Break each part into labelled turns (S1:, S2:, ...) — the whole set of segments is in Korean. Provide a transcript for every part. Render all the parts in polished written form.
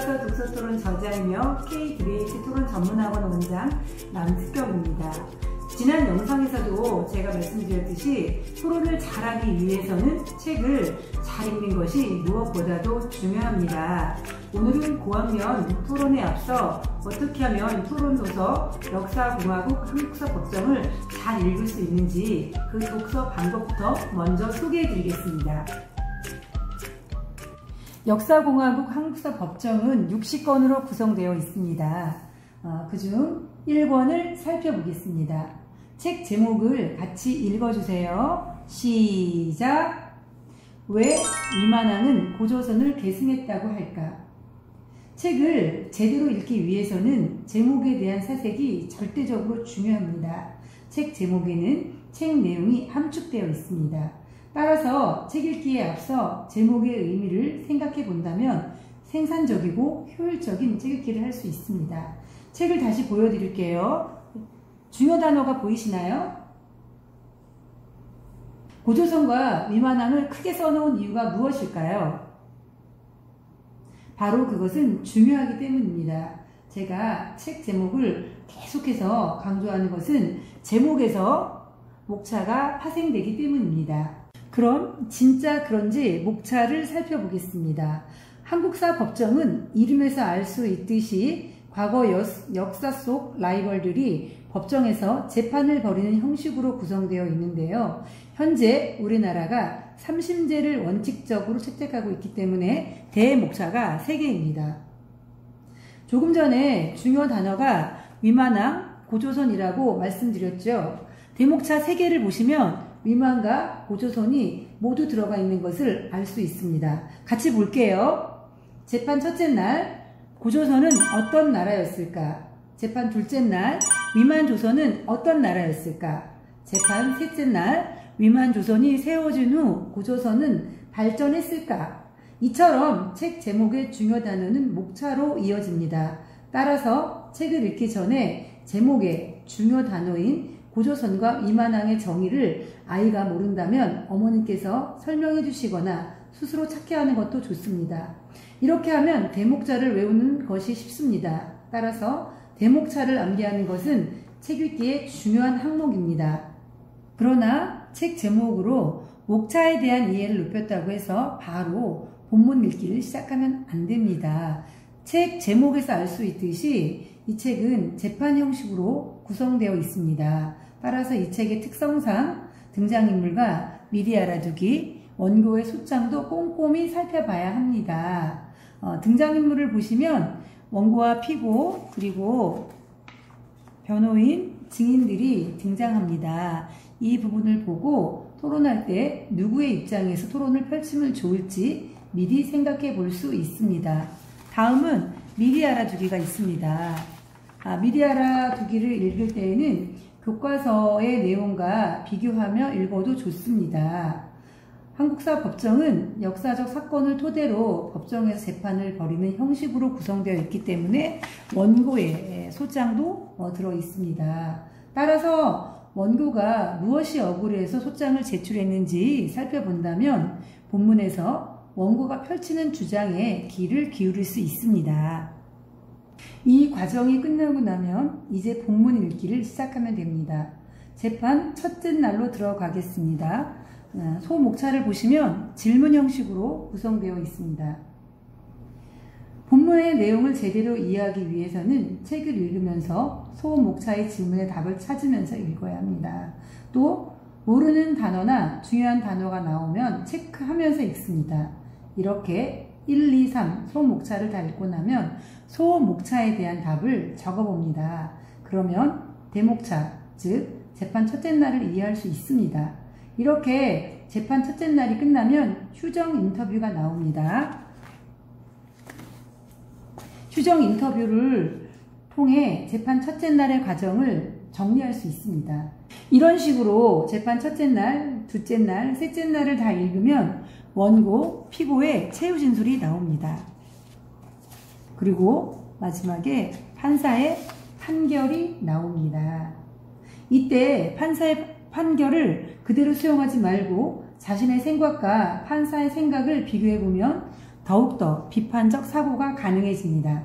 S1: 교과서 독서토론 저자이며 K-DBH 토론 전문학원 원장 남특경입니다. 지난 영상에서도 제가 말씀드렸듯이 토론을 잘하기 위해서는 책을 잘 읽는 것이 무엇보다도 중요합니다. 오늘은 고학년 토론에 앞서 어떻게 하면 토론도서 역사공화국 한국사법정을 잘 읽을 수 있는지 그 독서 방법부터 먼저 소개해 드리겠습니다. 역사공화국 한국사법정은 60권으로 구성되어 있습니다. 그중 1권을 살펴보겠습니다. 책 제목을 같이 읽어주세요. 시작! 왜 위만왕은 고조선을 계승했다고 할까? 책을 제대로 읽기 위해서는 제목에 대한 사색이 절대적으로 중요합니다. 책 제목에는 책 내용이 함축되어 있습니다. 따라서 책 읽기에 앞서 제목의 의미를 생각해 본다면 생산적이고 효율적인 책 읽기를 할 수 있습니다. 책을 다시 보여드릴게요. 중요 단어가 보이시나요? 고조선과 위만왕을 크게 써놓은 이유가 무엇일까요? 바로 그것은 중요하기 때문입니다. 제가 책 제목을 계속해서 강조하는 것은 제목에서 목차가 파생되기 때문입니다. 그럼 진짜 그런지 목차를 살펴보겠습니다. 한국사법정은 이름에서 알 수 있듯이 과거 역사 속 라이벌들이 법정에서 재판을 벌이는 형식으로 구성되어 있는데요. 현재 우리나라가 3심제를 원칙적으로 채택하고 있기 때문에 대목차가 3개입니다. 조금 전에 중요 단어가 위만왕, 고조선이라고 말씀드렸죠. 대목차 3개를 보시면 위만과 고조선이 모두 들어가 있는 것을 알 수 있습니다. 같이 볼게요. 재판 첫째 날 고조선은 어떤 나라였을까? 재판 둘째 날 위만조선은 어떤 나라였을까? 재판 셋째 날 위만조선이 세워진 후 고조선은 발전했을까? 이처럼 책 제목의 중요 단어는 목차로 이어집니다. 따라서 책을 읽기 전에 제목의 중요 단어인 고조선과 위만왕의 정의를 아이가 모른다면 어머니께서 설명해 주시거나 스스로 찾게 하는 것도 좋습니다. 이렇게 하면 대목자를 외우는 것이 쉽습니다. 따라서 대목차를 암기하는 것은 책 읽기의 중요한 항목입니다. 그러나 책 제목으로 목차에 대한 이해를 높였다고 해서 바로 본문 읽기를 시작하면 안 됩니다. 책 제목에서 알 수 있듯이 이 책은 재판 형식으로 구성되어 있습니다. 따라서 이 책의 특성상 등장인물과 미리 알아두기, 원고의 소장도 꼼꼼히 살펴봐야 합니다. 등장인물을 보시면 원고와 피고 그리고 변호인, 증인들이 등장합니다. 이 부분을 보고 토론할 때 누구의 입장에서 토론을 펼치면 좋을지 미리 생각해 볼 수 있습니다. 다음은 미리 알아두기가 있습니다. 미리 알아두기를 읽을 때에는 교과서의 내용과 비교하며 읽어도 좋습니다. 한국사법정은 역사적 사건을 토대로 법정에서 재판을 벌이는 형식으로 구성되어 있기 때문에 원고의 소장도 들어 있습니다. 따라서 원고가 무엇이 억울해서 소장을 제출했는지 살펴본다면 본문에서 원고가 펼치는 주장에 귀를 기울일 수 있습니다. 이 과정이 끝나고 나면 이제 본문 읽기를 시작하면 됩니다. 재판 첫째 날로 들어가겠습니다. 소목차를 보시면 질문 형식으로 구성되어 있습니다. 본문의 내용을 제대로 이해하기 위해서는 책을 읽으면서 소목차의 질문의 답을 찾으면서 읽어야 합니다. 또 모르는 단어나 중요한 단어가 나오면 체크하면서 읽습니다. 이렇게 1, 2, 3 소목차를 다 읽고 나면 소목차에 대한 답을 적어봅니다. 그러면 대목차, 즉 재판 첫째 날을 이해할 수 있습니다. 이렇게 재판 첫째 날이 끝나면 휴정 인터뷰가 나옵니다. 휴정 인터뷰를 통해 재판 첫째 날의 과정을 정리할 수 있습니다. 이런 식으로 재판 첫째 날, 둘째 날, 셋째 날을 다 읽으면 원고, 피고의 최후 진술이 나옵니다. 그리고 마지막에 판사의 판결이 나옵니다. 이때 판사의 판결을 그대로 수용하지 말고 자신의 생각과 판사의 생각을 비교해보면 더욱더 비판적 사고가 가능해집니다.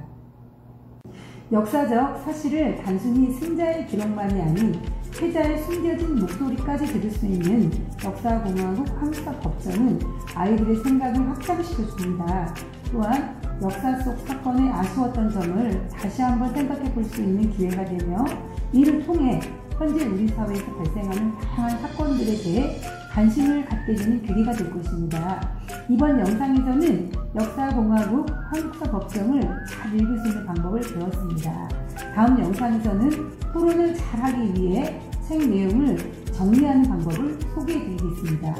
S1: 역사적 사실을 단순히 승자의 기록만이 아닌 패자의 숨겨진 목소리까지 들을 수 있는 역사공화국 한국사 법정은 아이들의 생각을 확장시켜줍니다. 또한 역사 속 사건의 아쉬웠던 점을 다시 한번 생각해 볼 수 있는 기회가 되며 이를 통해 현재 우리 사회에서 발생하는 다양한 사건들에 대해 관심을 갖게 되는 계기가 될 것입니다. 이번 영상에서는 역사공화국 한국사 법정을 잘 읽을 수 있는 방법을 배웠습니다. 다음 영상에서는 토론을 잘하기 위해 책 내용을 정리하는 방법을 소개해 드리겠습니다.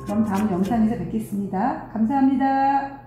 S1: 그럼 다음 영상에서 뵙겠습니다. 감사합니다.